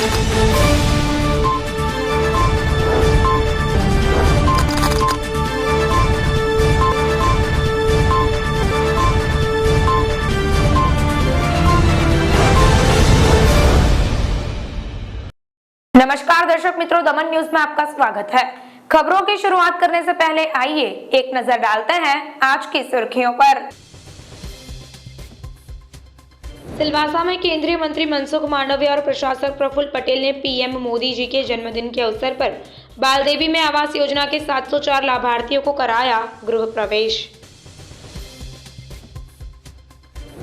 नमस्कार दर्शक मित्रों, दमन न्यूज में आपका स्वागत है। खबरों की शुरुआत करने से पहले आइए एक नजर डालते हैं आज की सुर्खियों पर। सिलवासा में केंद्रीय मंत्री मनसुख मांडविया और प्रशासक प्रफुल्ल पटेल ने पीएम मोदी जी के जन्मदिन के अवसर पर बालदेवी में आवास योजना के 704 लाभार्थियों को कराया गृह प्रवेश।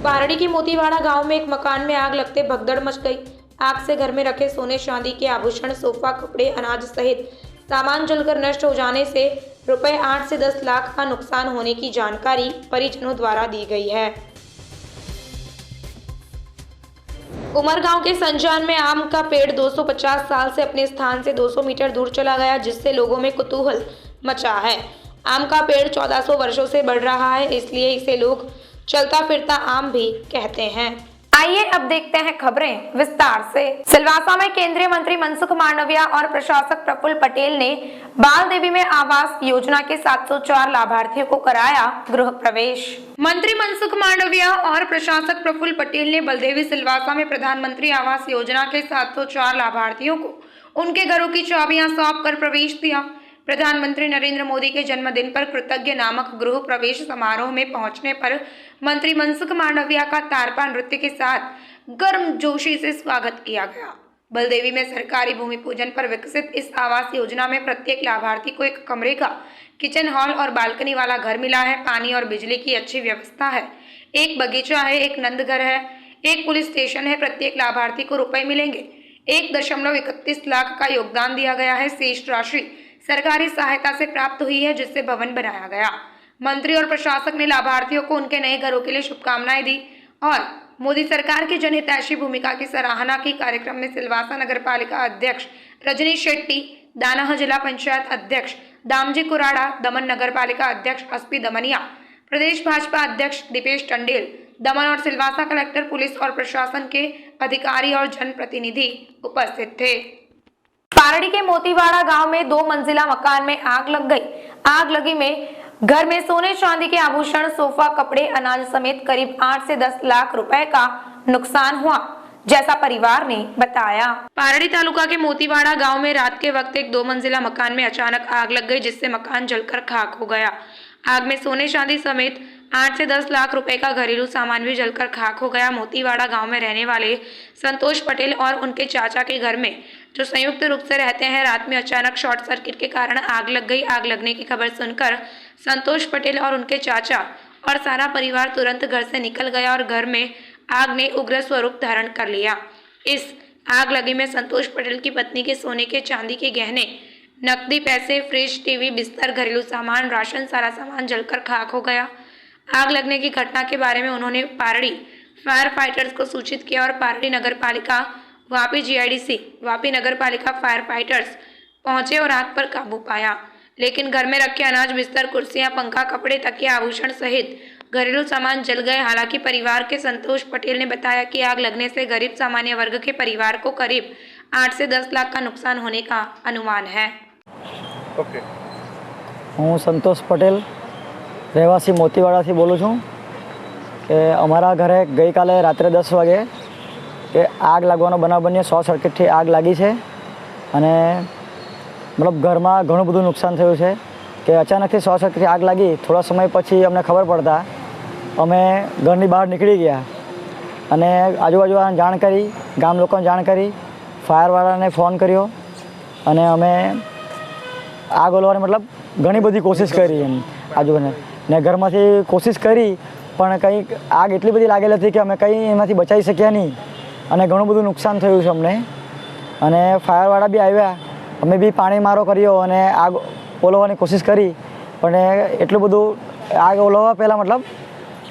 पारड़ी के मोतीवाड़ा गांव में एक मकान में आग लगते भगदड़ मच गई। आग से घर में रखे सोने चांदी के आभूषण, सोफा, कपड़े, अनाज सहित सामान जलकर नष्ट हो जाने से रुपए 8 से 10 लाख का नुकसान होने की जानकारी परिजनों द्वारा दी गई है। उमरगांव के संजान में आम का पेड़ 250 साल से अपने स्थान से 200 मीटर दूर चला गया, जिससे लोगों में कुतूहल मचा है। आम का पेड़ 1400 वर्षों से बढ़ रहा है, इसलिए इसे लोग चलता फिरता आम भी कहते हैं। आइए अब देखते हैं खबरें विस्तार से। सिलवासा में केंद्रीय मंत्री मनसुख मांडविया और प्रशासक प्रफुल्ल पटेल ने बाल देवी में आवास योजना के 704 लाभार्थियों को कराया गृह प्रवेश। मंत्री मनसुख मांडविया और प्रशासक प्रफुल्ल पटेल ने बलदेवी सिलवासा में प्रधानमंत्री आवास योजना के 704 लाभार्थियों को उनके घरों की चाबियां सौंप कर प्रवेश दिया। प्रधानमंत्री नरेंद्र मोदी के जन्मदिन पर कृतज्ञ नामक गृह प्रवेश समारोह में पहुंचने पर मंत्री मनसुख मांडविया का तारपा नृत्य के साथ गर्मजोशी से स्वागत किया गया। बलदेवी में सरकारी भूमि पूजन पर विकसित इस आवास योजना में प्रत्येक लाभार्थी को एक कमरे का किचन, हॉल और बालकनी वाला घर मिला है। पानी और बिजली की अच्छी व्यवस्था है, एक बगीचा है, एक नंदघर है, एक पुलिस स्टेशन है। प्रत्येक लाभार्थी को रुपए मिलेंगे। 1.31 लाख का योगदान दिया गया है। शेष राशि सरकारी सहायता से प्राप्त हुई है, जिससे भवन बनाया गया। मंत्री और प्रशासक ने लाभार्थियों को उनके नए घरों के लिए शुभकामनाएं दी और मोदी सरकार की जनहितैषी भूमिका की सराहना की। कार्यक्रम में सिलवासा नगर पालिका अध्यक्ष रजनी शेट्टी, दानाह जिला पंचायत अध्यक्ष दामजी कुराड़ा, दमन नगर पालिका अध्यक्ष एसपी दमनिया, प्रदेश भाजपा अध्यक्ष दीपेश टंडेल, दमन और सिलवासा कलेक्टर, पुलिस और प्रशासन के अधिकारी और जनप्रतिनिधि उपस्थित थे। पारड़ी के मोतीवाड़ा गांव में 2 मंजिला मकान में आग लग गई। आग लगी में घर में सोने चांदी के आभूषण, सोफा, कपड़े, अनाज समेत करीब 8 से 10 लाख रुपए का नुकसान हुआ, जैसा परिवार ने बताया। पारड़ी तालुका के मोतीवाड़ा गांव में रात के वक्त एक 2 मंजिला मकान में अचानक आग लग गई, जिससे मकान जलकर खाक हो गया। आग में सोने चांदी समेत 8 से 10 लाख रुपए का घरेलू सामान भी जलकर खाक हो गया। मोतीवाड़ा गांव में रहने वाले संतोष पटेल और उनके चाचा के घर में, जो संयुक्त रूप से रहते हैं, रात में अचानक शॉर्ट सर्किट के कारण आग लग गई। आग लगने की खबर सुनकर संतोष पटेल और उनके चाचा और सारा परिवार तुरंत घर से निकल गया और घर में आग ने उग्र स्वरूप धारण कर लिया। इस आग लगी में संतोष पटेल की पत्नी के सोने के, चांदी के गहने, नकदी, पैसे, फ्रिज, टीवी, बिस्तर, घरेलू सामान, राशन, सारा सामान जलकर खाक हो गया। आग लगने की घटना के बारे में उन्होंने पारड़ी फायर फाइटर्स को सूचित किया और पारड़ी नगर पालिका, वापी जीआईडीसी, वापी नगर पालिका फायर फाइटर्स पहुंचे और आग पर काबू पाया। लेकिन घर में रखे अनाज, बिस्तर, कुर्सियां, पंखा, कपड़े, तकिया, आभूषण सहित घरेलू सामान जल गए। हालांकि परिवार के संतोष पटेल ने बताया कि आग लगने से गरीब सामान्य वर्ग के परिवार को करीब 8 से 10 लाख का नुकसान होने का अनुमान है। हूँ संतोष पटेल, રહેવાસી મોતીવાડાથી બોલું છું કે અમારા ઘરે ગઈકાલે રાત્રે 10 વાગે કે આગ લાગવાનો બનાવ બન્યો। શોર્ટ સર્કિટથી આગ લાગી છે અને મતલબ ઘરમાં ઘણું બધું નુકસાન થયું છે કે અચાનકથી શોર્ટ સર્કિટથી આગ લાગી। થોડા સમય પછી અમને ખબર પડતા અમે ઘરની બહાર નીકળી ગયા અને આજુબાજુવાળાને જાણ કરી, ગામ લોકોને જાણ કરી, ફાયરવાળાને ફોન કર્યો અને અમે આગ ઓલવાની મતલબ ઘણી બધી કોશિશ કરી એમ આજુબાજુ ને ઘરમાંથી કોશિશ કરી, પણ કંઈ આગ એટલી બધી લાગેલી હતી કે અમે કંઈ એમાંથી બચાવી શક્યા નહીં અને ઘણું બધું નુકસાન થયું છે અમને। અને ફાયરવાળા બી આવ્યા, અમે બી પાણી મારો કર્યો અને આગ ઓલવવાની કોશિશ કરી, પણ એટલું બધું આગ ઓલવવા પહેલાં મતલબ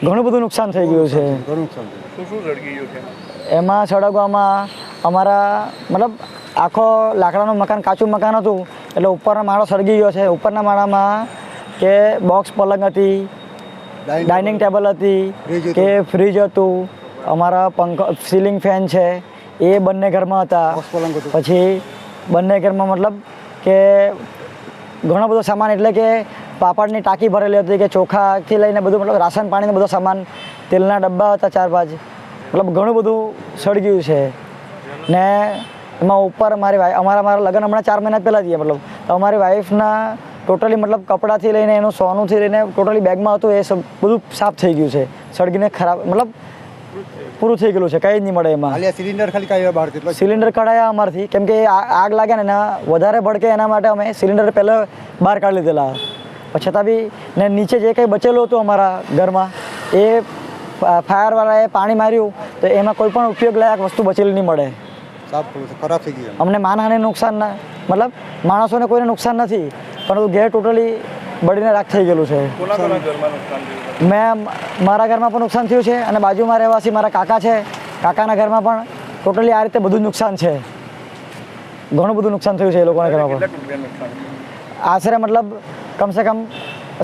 ઘણું બધું નુકસાન થઈ ગયું છે। એમાં સળગવામાં અમારા મતલબ આખો લાકડાનું મકાન, કાચું મકાન હતું એટલે ઉપરના માળો સળગી ગયો છે। ઉપરના માળામાં કે બોક્સ પલંગ હતી, ડાઇનિંગ ટેબલ હતી, કે ફ્રીજ હતું, અમારા પંખો, સીલિંગ ફેન છે, એ બંને ઘરમાં હતા. પછી બંને ઘરમાં મતલબ કે ઘણો બધો સામાન, એટલે કે પાપડની ટાંકી ભરેલી હતી, કે ચોખાથી લઈને બધું, મતલબ રાશન પાણીનો બધો સામાન, તેલના ડબ્બા હતા 4-5, મતલબ ઘણું બધું સળગ્યું છે. ને એમાં ઉપર અમારા લગ્ન હમણાં 4 મહિના પહેલાં થયા, મતલબ તો અમારી વાઈફના ટોટલી મતલબ કપડાથી લઈને એનું સોનુંથી લઈને ટોટલી બેગમાં હતું એ સબ બધું સાફ થઈ ગયું છે, સળગીને ખરાબ, મતલબ પૂરું થઈ ગયેલું છે, કંઈ જ નહીં મળે એમાં. સિલિન્ડર ખાલી કાઢ્યા બહારથી, સિલિન્ડર કઢાયા અમારથી, કેમ કે આગ લાગે ને એના વધારે ભડકે એના માટે અમે સિલિન્ડર પહેલાં બહાર કાઢી લીધેલા. પણ છતાં બી ને નીચે જે કંઈ બચેલું હતું અમારા ઘરમાં એ ફાયરવાળાએ પાણી માર્યું તો એમાં કોઈ પણ ઉપયોગ લાયક વસ્તુ બચેલી નહીં મળે. ખરાબ થઈ ગયું. અમને માનહાનિ નુકસાન ના, મતલબ માણસોને કોઈને નુકસાન નથી, પરંતુ ઘેર ટોટલી બળીને રાખ થઈ ગયેલું છે. મારા ઘરમાં પણ નુકસાન થયું છે, અને બાજુમાં રહેવાસી મારા કાકા છે, કાકાના ઘરમાં પણ ટોટલી આ રીતે બધું જ નુકસાન છે. ઘણું બધું નુકસાન થયું છે એ લોકોના ઘરમાં પણ. આશરે મતલબ કમસે કમ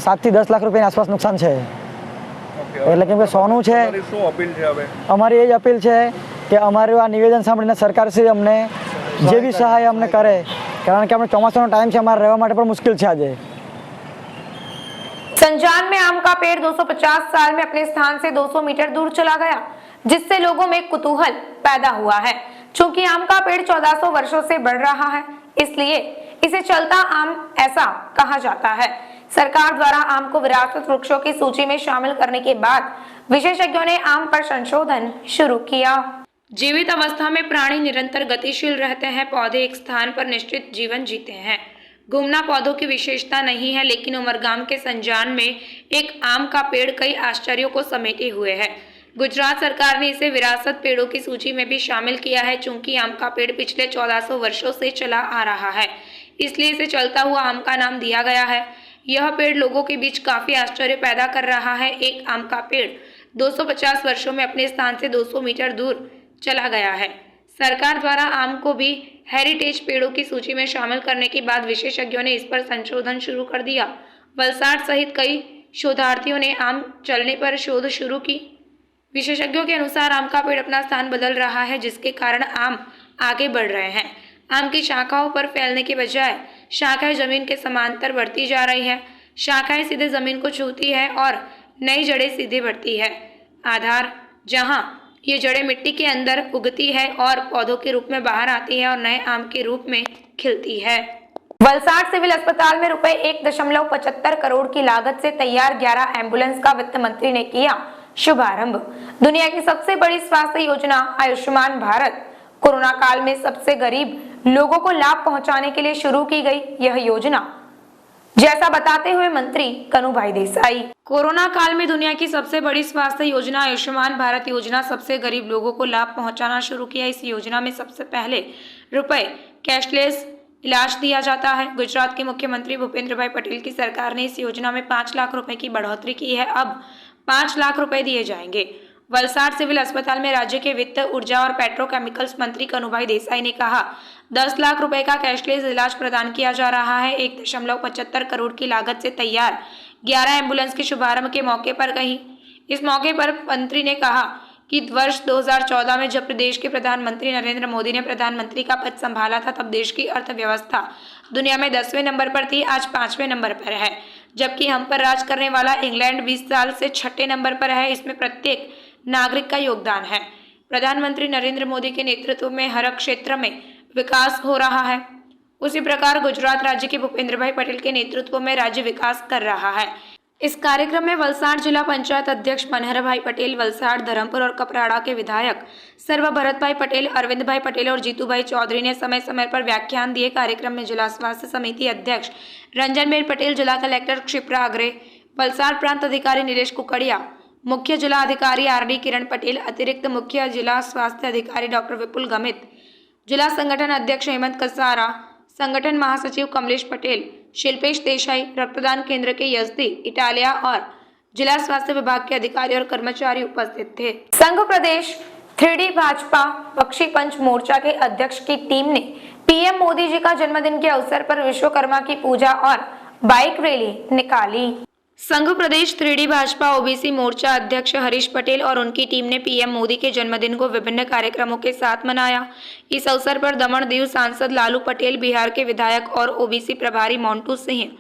7 થી 10 લાખ રૂપિયાની આસપાસ નુકસાન છે. એટલે કેમ કે સોનું છે. અમારી એ જ અપીલ છે કે અમારું આ નિવેદન સાંભળીને સરકારશ્રી અમને જે બી સહાય અમને કરે, કારણ કે આપણે ચોમાસાનો ટાઈમ છે, અમારે રહેવા માટે પણ મુશ્કેલ છે. આજે संजान में आम का पेड़ 250 साल में अपने स्थान से 200 मीटर दूर चला गया, जिससे लोगों में कुतूहल पैदा हुआ है. चूंकि आम का पेड़ 1400 वर्षों से बढ़ रहा है, इसलिए इसे चलता आम ऐसा कहा जाता है. सरकार द्वारा आम को विरासत वृक्षों की सूची में शामिल करने के बाद विशेषज्ञों ने आम पर संशोधन शुरू किया. जीवित अवस्था में प्राणी निरंतर गतिशील रहते हैं. पौधे एक स्थान पर निश्चित जीवन जीते हैं. घूमना पौधों की विशेषता नहीं है, लेकिन उमरगाम के संजान में एक आम का पेड़ कई आश्चर्यों को समेटे हुए है. गुजरात सरकार ने इसे विरासत पेड़ों की सूची में भी शामिल किया है. चूंकि आम का पेड़ पिछले 1400 वर्षों से चला आ रहा है, इसलिए इसे चलता हुआ आम का नाम दिया गया है. यह पेड़ लोगों के बीच काफी आश्चर्य पैदा कर रहा है. एक आम का पेड़ 250 वर्षों में अपने स्थान से 200 मीटर दूर चला गया है. सरकार द्वारा आम को भी हेरिटेज पेड़ों की सूची में शामिल करने के बाद विशेषज्ञों ने इस पर संशोधन शुरू कर दिया. वलसाड सहित कई शोधार्थियों ने आम चलने पर शोध शुरू की. विशेषज्ञों के अनुसार आम का पेड़ अपना स्थान बदल रहा है, जिसके कारण आम आगे बढ़ रहे हैं. आम की शाखाओं पर फैलने के बजाय शाखाएं जमीन के समांतर बढ़ती जा रही है. शाखाएं सीधे जमीन को छूती है और नई जड़ें सीधे बढ़ती है. आधार जहां ये जड़ें मिट्टी के अंदर उगती है और पौधों के रूप में बाहर आती है और नए आम के रूप में खिलती है. वलसाड सिविल अस्पताल में रुपए 1.75 करोड़ की लागत से तैयार 11 एम्बुलेंस का वित्त मंत्री ने किया शुभारंभ. दुनिया की सबसे बड़ी स्वास्थ्य योजना आयुष्मान भारत कोरोना काल में सबसे गरीब लोगों को लाभ पहुंचाने के लिए शुरू की गई यह योजना, जैसा बताते हुए मंत्री कनुभाई देसाई. कोरोना काल में दुनिया की सबसे बड़ी स्वास्थ्य योजना आयुष्मान भारत योजना सबसे गरीब लोगों को लाभ पहुंचाना शुरू किया. इस योजना में सबसे पहले रुपए कैशलेस इलाज दिया जाता है. गुजरात के मुख्यमंत्री भूपेंद्र भाई पटेल की सरकार ने इस योजना में 5 लाख रुपए की बढ़ोतरी की है. अब 5 लाख रुपए दिए जाएंगे. वलसाड सिविल अस्पताल में राज्य के वित्त, ऊर्जा और पेट्रोकेमिकल्स मंत्री कनुभाई देसाई ने कहा 10 लाख रुपए का कैशलेस इलाज प्रदान किया जा रहा है. 1.75 करोड़ की लागत से तैयार 11 एम्बुलेंस के शुभारंभ के मौके पर कही. इस मौके पर मंत्री ने कहा कि वर्ष 2014 में जब प्रदेश के प्रधानमंत्री नरेंद्र मोदी ने प्रधानमंत्री का पद संभाला था, तब देश की अर्थव्यवस्था दुनिया में 10वें नंबर पर थी. आज 5वें नंबर पर है, जबकि हम पर राज करने वाला इंग्लैंड 20 साल से 6ठे नंबर पर है. इसमें प्रत्येक नागरिक का योगदान है. प्रधानमंत्री नरेंद्र मोदी के नेतृत्व में हर क्षेत्र में विकास हो रहा है. उसी प्रकार गुजरात राज्य के भूपेंद्र भाई पटेल के नेतृत्व में राज्य विकास कर रहा है. इस कार्यक्रम में वलसाड जिला पंचायत अध्यक्ष मनहर भाई पटेल, वलसाड, धरमपुर और कपराड़ा के विधायक सर्व भरत भाई पटेल, अरविंद भाई पटेल और जीतू भाई चौधरी ने समय समय पर व्याख्यान दिए. कार्यक्रम में जिला स्वास्थ्य समिति अध्यक्ष रंजनबेन पटेल, जिला कलेक्टर क्षिप्रा अग्रे, वलसाड प्रांत अधिकारी नीलेश कुकड़िया, मुख्य जिला अधिकारी आरडी किरण पटेल, अतिरिक्त मुख्य जिला स्वास्थ्य अधिकारी डॉक्टर विपुल गमित, जिला संगठन अध्यक्ष हेमंत कसारा, संगठन महासचिव कमलेश पटेल, शिल्पेश देसाई, रक्तदान केंद्र के यजदी इटालिया और जिला स्वास्थ्य विभाग के अधिकारी और कर्मचारी उपस्थित थे. संघ प्रदेश 3D भाजपा पक्षी पंच मोर्चा के अध्यक्ष की टीम ने पीएम मोदी जी का जन्मदिन के अवसर पर विश्वकर्मा की पूजा और बाइक रैली निकाली. संघ प्रदेश 3D भाजपा ओबीसी मोर्चा अध्यक्ष हरीश पटेल और उनकी टीम ने पीएम मोदी के जन्मदिन को विभिन्न कार्यक्रमों के साथ मनाया। इस अवसर पर दमन दीव सांसद लालू पटेल, बिहार के विधायक और ओबीसी प्रभारी मोंटू सिंह,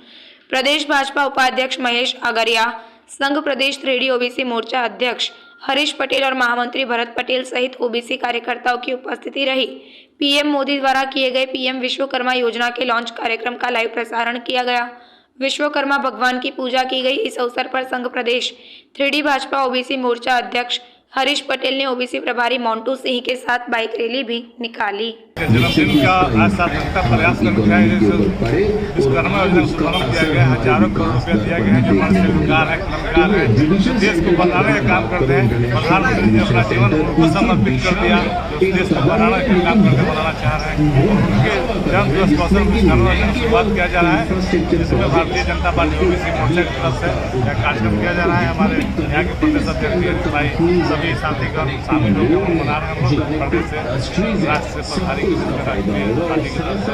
प्रदेश भाजपा उपाध्यक्ष महेश अगरिया, संघ प्रदेश 3D ओबीसी मोर्चा अध्यक्ष हरीश पटेल और महामंत्री भरत पटेल सहित ओबीसी कार्यकर्ताओं की उपस्थिति रही। पीएम मोदी द्वारा किए गए पीएम विश्वकर्मा योजना के लॉन्च कार्यक्रम का लाइव प्रसारण किया गया। विश्वकर्मा भगवान की पूजा की गई। इस अवसर पर संघ प्रदेश 3D भाजपा ओबीसी मोर्चा अध्यक्ष हरीश पटेल ने ओबीसी प्रभारी मोंटू सिंह के साथ बाइक रैली भी निकाली। जन्मदिन का आज सार्थकता प्रयास कर रखा है। विश्वकर्मा योजना का शुभारंभ किया गया, हजारों करोड़ रुपया दिया गया है। जो हमारे शिल्पकार है, कलाकार है, जो देश को बनाने का काम करते हैं। प्रधानमंत्री ने अपना जीवन उनको समर्पित कर दिया, जो देश को बनाने का काम करके बनाना चाह रहे हैं। उनके जन्म दिवस के अवसर पर विश्वकर्मा योजना की शुरुआत किया जा रहा है, जिसमें भारतीय जनता पार्टी ओबीसी मोर्चा की तरफ से यह कार्यक्रम किया जा रहा है। हमारे यहाँ के प्रदेश अध्यक्ष भाई सभी साथीगण शामिल होकर मना रहे हैं। हम लोग प्रदेश से राष्ट्र से प्रभारी पार्टी की तरफ से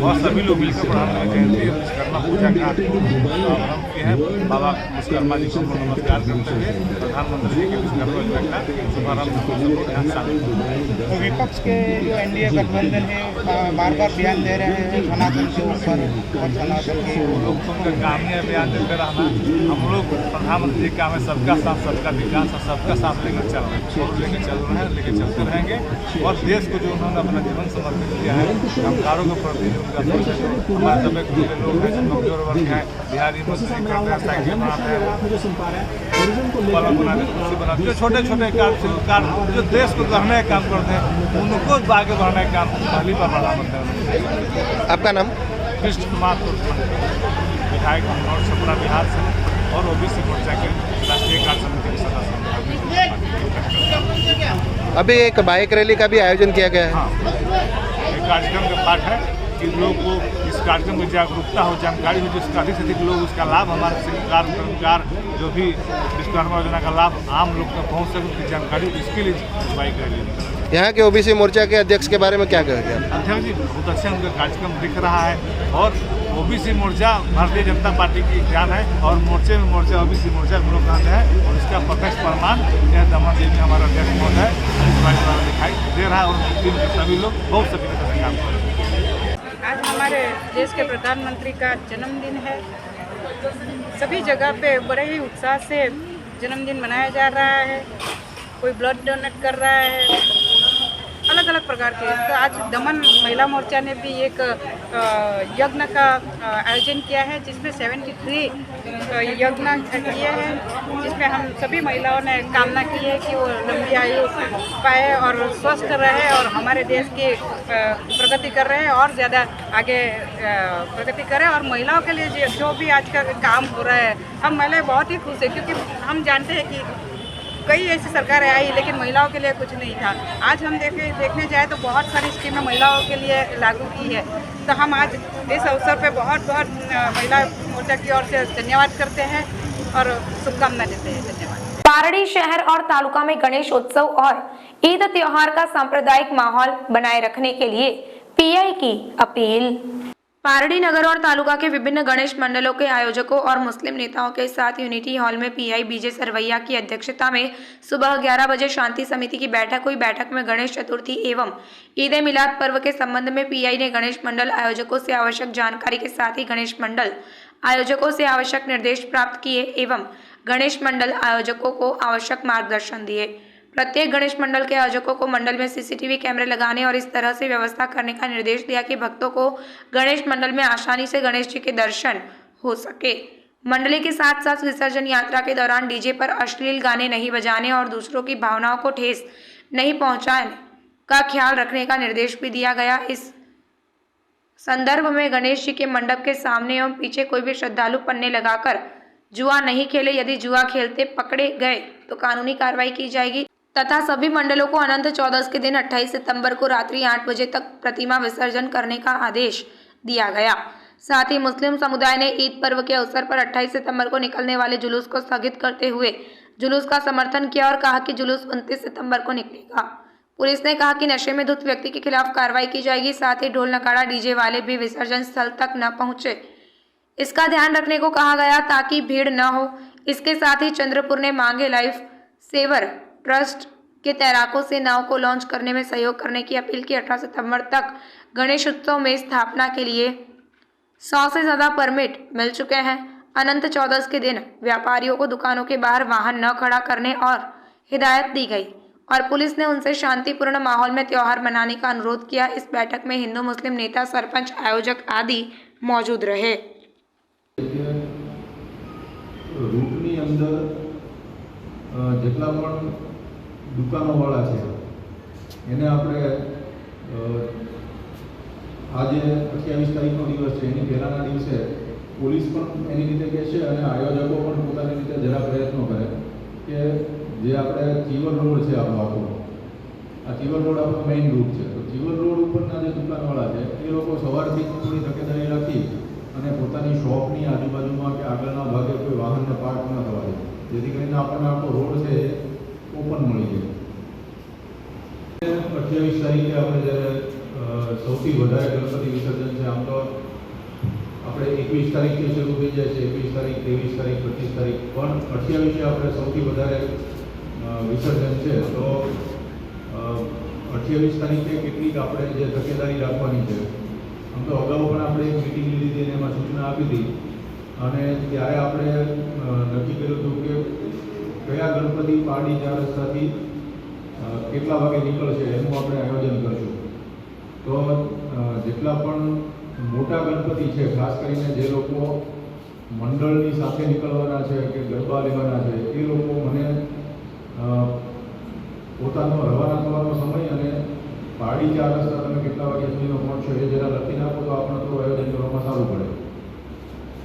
और सभी लोग मिलकर प्रधानमंत्री जयंती विश्वकर्मा पूजा का आरम्भ किए हैं। बाबा विश्वकर्मा जी को नमस्कार करते हुए प्रधानमंत्री जी के विश्वकर्मा योजना का शुभारंभ। तो विपक्ष के जो एनडीए गठबंधन है बार बार बयान दे रहे हैं सनातन के ऊपर और सनातन के लोग तो कामयाब बयान देते रहना। हम लोग प्रधानमंत्री जी का हमें सबका साथ सबका विकास और सबका साथ लेकर चल रहे हैं और लेकर चल रहे हैं, लेकर चलते रहेंगे। और देश को जो उन्होंने अपना जीवन समर्पित किया है, कामगारों के प्रति उनका सोच है। जो हमारे दबे कुचले लोग हैं, जो कमजोर वर्ग हैं, बिहारी मजदूरी करते हैं, साइकिल बनाते हैं, पलंग बनाते हैं, कुर्सी बनाते हैं, छोटे छोटे काम जो देश को गढ़ने का काम करते हैं, उनको आगे बढ़ाने का काम पहली बार प्रधानमंत्री। आपका नाम? कृष्ण कुमार विधायक और छपरा बिहार से और ओबीसी मोर्चा के राष्ट्रीय कार्य समिति के सदस्य। अभी एक बाइक रैली का भी आयोजन किया गया है। हाँ, एक कार्यक्रम का पाठ है कि लोग को इस कार्यक्रम में जागरूकता हो, जानकारी हो, जिसका अधिक से अधिक लोग उसका लाभ, हमारे शिल्पकार कर्मकार जो भी विश्वकर्मा योजना का लाभ आम लोग तक पहुँच सके, उसकी जानकारी, इसके लिए बाइक रैली। यहाँ के ओबीसी मोर्चा के अध्यक्ष के बारे में क्या कहेंगे? अध्यक्ष जी बहुत अच्छा उनका कार्यक्रम दिख रहा है और ओबीसी मोर्चा भारतीय जनता पार्टी की जान है और मोर्चे में मोर्चा ओबीसी मोर्चा हम लोग कहते हैं और इसका प्रत्यक्ष प्रमाण यह दमन देव में हमारा अध्यक्ष महोदय है दिखाई दे रहा है और सभी लोग बहुत सफलता से काम कर रहे हैं। आज हमारे देश के प्रधानमंत्री का जन्मदिन है। सभी जगह पे बड़े ही उत्साह से जन्मदिन मनाया जा रहा है। कोई ब्लड डोनेट कर रहा है, अलग अलग प्रकार के। तो आज दमन महिला मोर्चा ने भी एक यज्ञ का आयोजन किया है, जिसमें 73 यज्ञ किए हैं, जिसमें हम सभी महिलाओं ने कामना की है कि वो लंबी आयु पाए और स्वस्थ रहे और हमारे देश की प्रगति कर रहे हैं और ज़्यादा आगे प्रगति करें। और महिलाओं के लिए जो भी आज का काम हो रहा है, हम महिलाएं बहुत ही खुश हैं, क्योंकि हम जानते हैं कि कई ऐसी सरकारें आई लेकिन महिलाओं के लिए कुछ नहीं था। आज हम देखने जाए तो बहुत सारी स्कीमें महिलाओं के लिए लागू की है। तो हम आज इस अवसर पे बहुत महिला मोर्चा की ओर से धन्यवाद करते हैं और शुभकामना देते हैं। धन्यवाद। पारडी शहर और तालुका में गणेश उत्सव और ईद त्योहार का सांप्रदायिक माहौल बनाए रखने के लिए पीआई की अपील। पारडी नगर और तालुका के विभिन्न गणेश मंडलों के आयोजकों और मुस्लिम नेताओं के साथ यूनिटी हॉल में पीआई बीजे सरवैया की अध्यक्षता में सुबह 11 बजे शांति समिति की बैठक हुई। बैठक में गणेश चतुर्थी एवं ईद ए मिलाद पर्व के संबंध में पीआई ने गणेश मंडल आयोजकों से आवश्यक जानकारी के साथ ही गणेश मंडल आयोजकों से आवश्यक निर्देश प्राप्त किए एवं गणेश मंडल आयोजकों को आवश्यक मार्गदर्शन दिए। प्रत्येक गणेश मंडल के आयोजकों को मंडल में सीसीटीवी कैमरे लगाने और इस तरह से व्यवस्था करने का निर्देश दिया कि भक्तों को गणेश मंडल में आसानी से गणेश जी के दर्शन हो सके। मंडली के साथ साथ विसर्जन यात्रा के दौरान डीजे पर अश्लील गाने नहीं बजाने और दूसरों की भावनाओं को ठेस नहीं पहुंचाने का ख्याल रखने का निर्देश भी दिया गया। इस संदर्भ में गणेश जी के मंडप के सामने एवं पीछे कोई भी श्रद्धालु पन्ने लगाकर जुआ नहीं खेले। यदि जुआ खेलते पकड़े गए तो कानूनी कार्रवाई की जाएगी तथा सभी मंडलों को अनंत चौदस के दिन 28 सितंबर को रात्रि 8 बजे तक प्रतिमा विसर्जन करने का आदेश दिया गया। साथ ही मुस्लिम समुदाय ने ईद पर्व के अवसर पर 28 सितंबर को निकलने वाले जुलूस को स्थगित करते हुए जुलूस का समर्थन किया और कहा कि जुलूस 29 सितंबर को निकलेगा। पुलिस ने कहा कि नशे में धुत व्यक्ति के खिलाफ कार्रवाई की जाएगी। साथ ही ढोल नगाड़ा डीजे वाले भी विसर्जन स्थल तक न पहुंचे। इसका ध्यान रखने को कहा गया ताकि भीड़ न हो। इसके साथ ही चंद्रपुर ने मांगे लाइफ सेवर ट्रस्ट के तैराकों से नाव को लॉन्च करने में सहयोग करने की अपील की। 18 सितंबर तक गणेश उत्सव में स्थापना के लिए 100 से ज्यादा परमिट मिल चुके हैं। अनंत चौदस के दिन व्यापारियों को दुकानों के बाहर वाहन न खड़ा करने और हिदायत दी गई और पुलिस ने उनसे शांतिपूर्ण माहौल में त्योहार मनाने का अनुरोध किया। इस बैठक में हिंदू मुस्लिम नेता, सरपंच, आयोजक आदि मौजूद रहे। रूटनी अंदर જેટલા પણ દુકાનોવાળા છે એને આપણે આજે 28 તારીખનો દિવસ છે એની પહેલાંના દિવસે પોલીસ પણ એની રીતે કહેશે અને આયોજકો પણ પોતાની રીતે જરા પ્રયત્નો કરે કે જે આપણે ચીવલ રોડ છે આપણો આખો આ ચીવલ રોડ આપણો મેઇન રૂટ છે તો ચીવલ રોડ ઉપરના જે દુકાનવાળા છે એ લોકો સવારથી થોડી તકેદારી રાખી અને પોતાની શોપની આજુબાજુમાં કે આગળના ભાગે કોઈ વાહનને પાર્ક ન થવા દે જેથી કરીને આપણને આપણો રોડ છે ઓપન મળી જાય। 28 તારીખે આપણે જ્યારે સૌથી વધારે ગણપતિ વિસર્જન છે આમ તો આપણે 21 તારીખથી શરૂ થઈ જાય છે 21 તારીખ 23 તારીખ 25 તારીખ પણ 28 આપણે સૌથી વધારે વિસર્જન છે તો 28 તારીખે કેટલીક આપણે જે તકેદારી રાખવાની છે આમ તો અગાઉ પણ આપણે એક મિટિંગ લીધી હતી અને એમાં સૂચના આપી હતી અને ત્યારે આપણે નક્કી કર્યું હતું કે કયા ગણપતિ પારડી 4 રસ્તાથી કેટલા વાગે નીકળશે એનું આપણે આયોજન કરશું। તો જેટલા પણ મોટા ગણપતિ છે ખાસ કરીને જે લોકો મંડળની સાથે નીકળવાના છે કે ગરબા લેવાના છે એ લોકો મને પોતાનો રવાના થવાનો સમય અને પારડી 4 રસ્તા તમે કેટલા વાગ્યા સુધીમાં પહોંચશો એ જરા લખી નાખો તો આપણે થોડું આયોજન કરવામાં સારું પડે।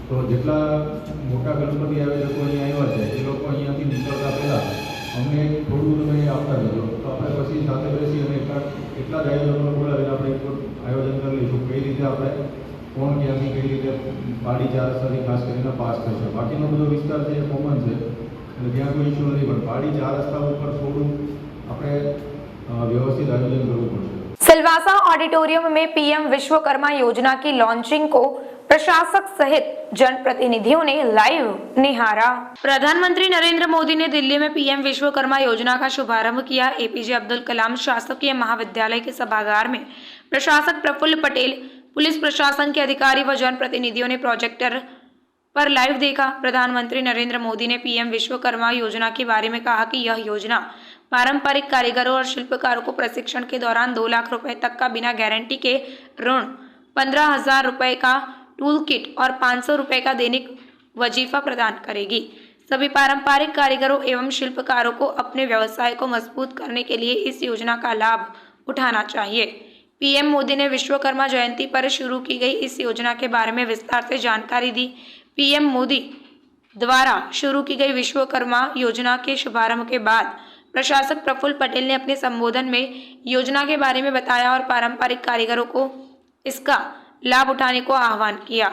તો જેટલા મોટા ગણપતિ આયોજકો અહીંયા આવ્યા છે એ લોકો અહીંયાથી નીકળતા પહેલાં અમને થોડું તમે આપતા જજો તો આપણે પછી સાથે બેસી અને એટલા જ આયોજનો બોલાવીને આપણે એક આયોજન કરી લઈશું કઈ રીતે આપણે કોણ ક્યાંથી કઈ રીતે પારડી 4 રસ્તાથી ખાસ કરીને પાસ થશે। બાકીનો બધો વિસ્તાર છે એ કોમન છે એટલે ત્યાં કોઈ ઇસ્યુ નથી પણ પારડી 4 રસ્તા ઉપર થોડું આપણે व्यवस्थित आयोजन करવું પડશે। सिलवासा ऑडिटोरियम में पीएम विश्वकर्मा योजना की लॉन्चिंग को प्रशासक सहित जनप्रतिनिधियों ने लाइव निहारा। प्रधानमंत्री नरेंद्र मोदी ने दिल्ली में पीएम विश्वकर्मा योजना का शुभारंभ किया। एपीजे अब्दुल कलाम शासकीय महाविद्यालय के सभागार में प्रशासक प्रफुल्ल पटेल, पुलिस प्रशासन के अधिकारी व जनप्रतिनिधियों ने प्रोजेक्टर पर लाइव देखा। प्रधानमंत्री नरेंद्र मोदी ने पीएम विश्वकर्मा योजना के बारे में कहा कि यह योजना पारंपरिक कारीगरों और शिल्पकारों को प्रशिक्षण के दौरान 2 लाख रुपए तक का बिना गारंटी के ऋण, 15,000 रुपए का टूल किट और 500 रुपए का दैनिक वजीफा प्रदान करेगी। सभी पारंपरिक कारीगरों एवं शिल्पकारों को अपने व्यवसाय को मजबूत करने के लिए इस योजना का लाभ उठाना चाहिए। पीएम मोदी ने विश्वकर्मा जयंती पर शुरू की गई इस योजना के बारे में विस्तार से जानकारी दी। पीएम मोदी द्वारा शुरू की गई विश्वकर्मा योजना के शुभारंभ के बाद प्रशासक प्रफुल्ल पटेल ने अपने संबोधन में योजना के बारे में बताया और पारंपरिक कारीगरों को इसका लाभ उठाने को आह्वान किया।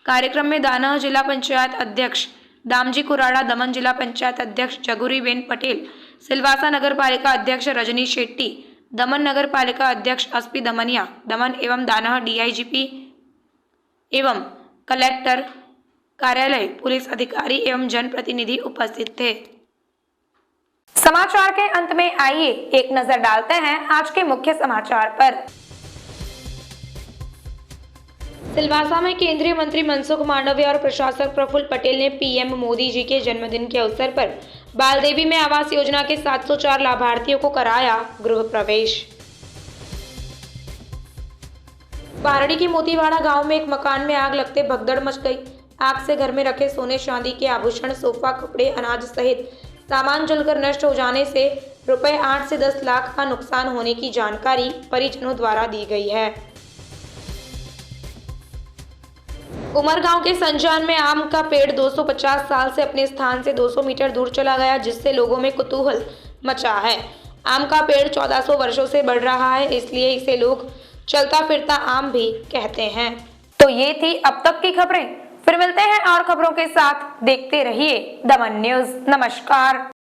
कार्यक्रम में दानह जिला पंचायत अध्यक्ष दामजी कुराड़ा, दमन जिला पंचायत अध्यक्ष जगुरीबेन पटेल, सिलवासा नगर पालिका अध्यक्ष रजनी शेट्टी, दमन नगर पालिका अध्यक्ष एसपी दमनिया, दमन एवं दानह डीआईजीपी एवं कलेक्टर कार्यालय, पुलिस अधिकारी एवं जनप्रतिनिधि उपस्थित थे। समाचार के अंत में आइए एक नजर डालते हैं आज के मुख्य समाचार पर। सिलवासा में केंद्रीय मंत्री मनसुख मांडविया और प्रशासक प्रफुल्ल पटेल ने पीएम मोदी जी के जन्मदिन के अवसर पर बालदेवी में आवास योजना के 704 लाभार्थियों को कराया गृह प्रवेश। पारड़ी के मोतीवाड़ा गांव में एक मकान में आग लगते भगदड़ मच गई। आग से घर में रखे सोने चांदी के आभूषण, सोफा, कपड़े, अनाज सहित सामान जलकर नष्ट हो जाने से रुपए 8 से 10 लाख का नुकसान होने की जानकारी परिजनों द्वारा दी गई है। उमरगांव के संजान में आम का पेड़ 250 साल से अपने स्थान से 200 मीटर दूर चला गया, जिससे लोगों में कुतूहल मचा है। आम का पेड़ 1400 वर्षों से बढ़ रहा है, इसलिए इसे लोग चलता फिरता आम भी कहते हैं। तो ये थी अब तक की खबरें। फिर मिलते हैं और खबरों के साथ। देखते रहिए दमन न्यूज। नमस्कार।